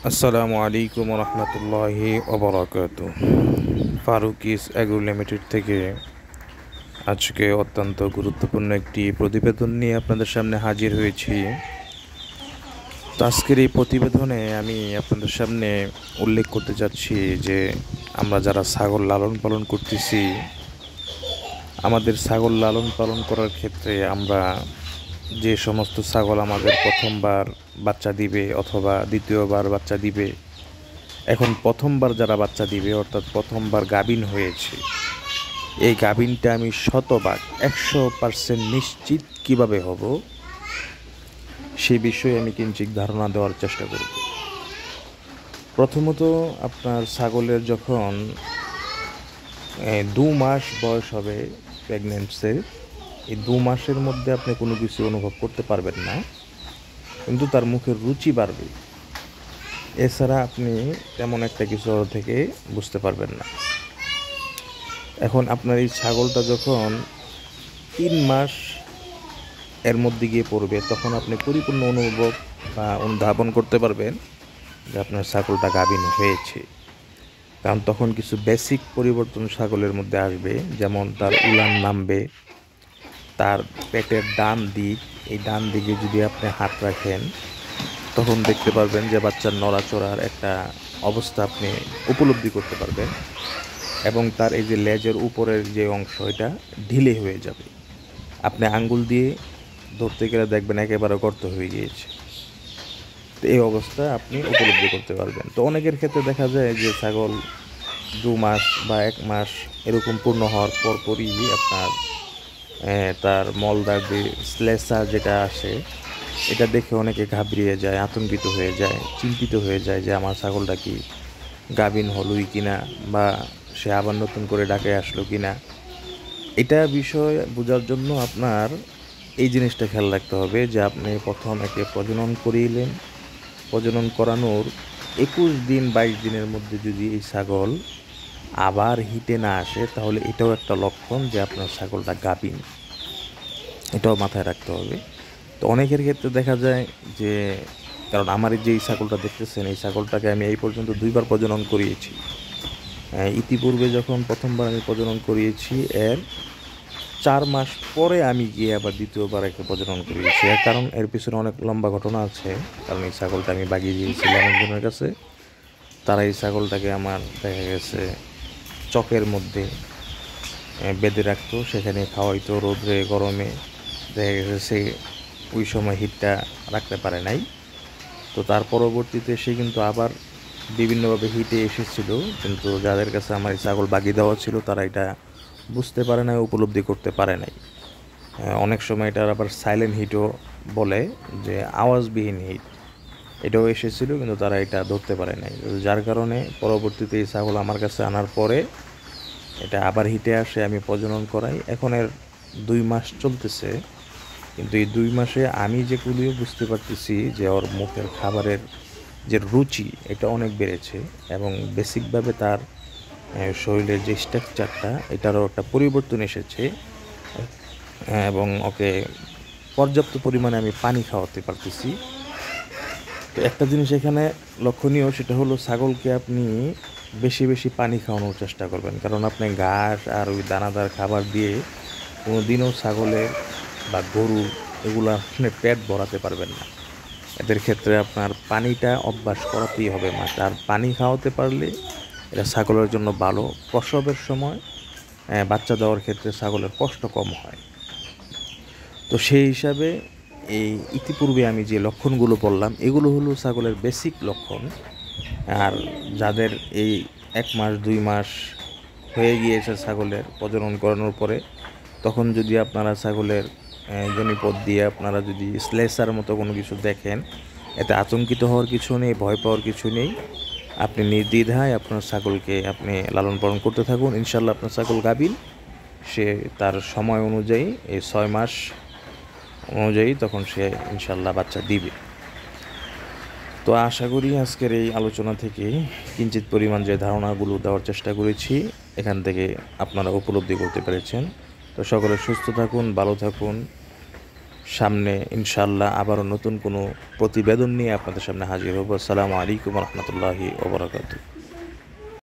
আসসালামু আলাইকুম রহমতুল্লাহি ওবরাকাতু। ফারুকিস অ্যাগ্রো লিমিটেড থেকে আজকে অত্যন্ত গুরুত্বপূর্ণ একটি প্রতিবেদন নিয়ে আপনাদের সামনে হাজির হয়েছি। তো আজকের এই প্রতিবেদনে আমি আপনাদের সামনে উল্লেখ করতে চাচ্ছি যে আমরা যারা ছাগল লালন পালন করতেছি, আমাদের ছাগল লালন পালন করার ক্ষেত্রে আমরা যে সমস্ত ছাগল আমাদের প্রথমবার বাচ্চা দিবে অথবা দ্বিতীয়বার বাচ্চা দিবে, এখন প্রথমবার যারা বাচ্চা দিবে অর্থাৎ প্রথমবার গাভীন হয়েছে, এই গাভীনটা আমি শতভাগ 100% নিশ্চিত কিভাবে হব সে বিষয়ে আমি কিঞ্চিত ধারণা দেওয়ার চেষ্টা করব। প্রথমত, আপনার ছাগলের যখন 2 মাস বয়স হবে প্রেগনেন্সির, এই 2 মাসের মধ্যে আপনি কোনো কিছু অনুভব করতে পারবেন না, কিন্তু তার মুখের রুচি বাড়বে। এছাড়া আপনি তেমন একটা কিছু থেকে বুঝতে পারবেন না। এখন আপনার এই ছাগলটা যখন 3 মাস এর মধ্যে গিয়ে পড়বে, তখন আপনি পরিপূর্ণ অনুভব বা অনুধাবন করতে পারবেন যে আপনার ছাগলটা গাভীন হয়েছে। কারণ তখন কিছু বেসিক পরিবর্তন ছাগলের মধ্যে আসবে, যেমন তার উলান নামবে, তার পেটের ডান দিক, এই ডান দিকে যদি আপনি হাত রাখেন তখন দেখতে পারবেন যে বাচ্চার নড়াচড়ার একটা অবস্থা আপনি উপলব্ধি করতে পারবেন, এবং তার এই যে লেজের উপরের যে অংশ এটা ঢিলে হয়ে যাবে। আপনি আঙ্গুল দিয়ে ধরতে গেলে দেখবেন একেবারে গর্ত হয়ে গিয়েছে। তো এই অবস্থা আপনি উপলব্ধি করতে পারবেন। তো অনেকের ক্ষেত্রে দেখা যায় যে ছাগল 2 মাস বা 1 মাস এরকম পূর্ণ হওয়ার পরপরই আপনার তার মলদ্বার স্লেসার যেটা আসে, এটা দেখে অনেকে ঘাবড়িয়ে যায়, আতঙ্কিত হয়ে যায়, চিন্তিত হয়ে যায় যে আমার ছাগলটা কি গাভীন হলোই কিনা, বা সে আবার নতুন করে ডাকে আসলো কিনা। এটা বিষয় বোঝার জন্য আপনার এই জিনিসটা খেয়াল রাখতে হবে যে আপনি প্রথম একে প্রজনন করিলেন, প্রজনন করানোর 21 দিন 22 দিনের মধ্যে যদি এই ছাগল আবার হিটে না আসে, তাহলে এটাও একটা লক্ষণ যে আপনার ছাগলটা গাভীন। এটাও মাথায় রাখতে হবে। তো অনেকের ক্ষেত্রে দেখা যায় যে, কারণ আমার এই যে এই ছাগলটা দেখতেছেন, এই ছাগলটাকে আমি এই পর্যন্ত 2বার প্রজনন করিয়েছি। ইতিপূর্বে যখন প্রথমবার আমি প্রজনন করিয়েছি, এর 4 মাস পরে আমি গিয়ে আবার দ্বিতীয়বার একে প্রজনন করিয়েছি। এর কারণ এর পিছনে অনেক লম্বা ঘটনা আছে। কারণ এই ছাগলটা আমি বাগিয়ে দিয়েছিলাম একজনের কাছে। তারা এই ছাগলটাকে আমার দেখা গেছে চকের মধ্যে বেঁধে রাখতো, সেখানে খাওয়াইতো রোদে গরমে। দেখা গেছে সে ওই সময় হিটটা রাখতে পারে নাই। তো তার পরবর্তীতে সে কিন্তু আবার বিভিন্নভাবে হিটে এসেছিল, কিন্তু যাদের কাছে আমার এই ছাগল বাগিয়ে দেওয়া ছিল তারা এটা বুঝতে পারে নাই, উপলব্ধি করতে পারে নাই। অনেক সময় এটার আবার সাইলেন্ট হিটও বলে, যে আওয়াজবিহীন হিট, এটাও এসেছিল, কিন্তু তারা এটা ধরতে পারে নাই। যার কারণে পরবর্তীতে এই ছাগল আমার কাছে আনার পরে এটা আবার হিটে আসে, আমি প্রজনন করাই। এখন এর 2 মাস চলতেছে, কিন্তু এই 2 মাসে আমি যেগুলিও বুঝতে পারতেছি যে ওর মুখের খাবারের যে রুচি এটা অনেক বেড়েছে, এবং বেসিকভাবে তার শরীরের যে স্ট্রাকচারটা এটারও একটা পরিবর্তন এসেছে, এবং ওকে পর্যাপ্ত পরিমাণে আমি পানি খাওয়াতে পারতেছি। তো একটা জিনিস এখানে লক্ষণীয়, সেটা হলো ছাগলকে আপনি বেশি বেশি পানি খাওয়ানোর চেষ্টা করবেন, কারণ আপনি ঘাস আর ওই দানাদার খাবার দিয়ে কোনো দিনও ছাগলের বা গরু এগুলো আপনি পেট ভরাতে পারবেন না। এদের ক্ষেত্রে আপনার পানিটা অভ্যাস করাতেই হবে মাছ, আর পানি খাওয়াতে পারলে এটা ছাগলের জন্য ভালো। প্রসবের সময় বাচ্চা দেওয়ার ক্ষেত্রে ছাগলের কষ্ট কম হয়। তো সেই হিসাবে এই ইতিপূর্বে আমি যে লক্ষণগুলো বললাম, এগুলো হলো ছাগলের বেসিক লক্ষণ। আর যাদের এই 1 মাস 2 মাস হয়ে গিয়েছে ছাগলের প্রজনন করানোর পরে, তখন যদি আপনারা ছাগলের জনিপথ দিয়ে আপনারা যদি স্লেসার মতো কোনো কিছু দেখেন, এতে আতঙ্কিত হওয়ার কিছু নেই, ভয় পাওয়ার কিছু নেই। আপনি নির্দ্বিধায় আপনার ছাগলকে আপনি লালন পালন করতে থাকুন। ইনশাল্লাহ আপনার ছাগল গাভীন, সে তার সময় অনুযায়ী এই 6 মাস অনুযায়ী তখন সে ইনশাল্লাহ বাচ্চা দিবে। তো আশা করি আজকের এই আলোচনা থেকে কিঞ্চিত পরিমাণ যে ধারণাগুলো দেওয়ার চেষ্টা করেছি, এখান থেকে আপনারা উপলব্ধি করতে পেরেছেন। তো সকলে সুস্থ থাকুন, ভালো থাকুন, সামনে ইনশাআল্লাহ আবারও নতুন কোনো প্রতিবেদন নিয়ে আপনাদের সামনে হাজির হব। আসসালামু আলাইকুম রহমতুল্লাহি ওবরাকাতুহু।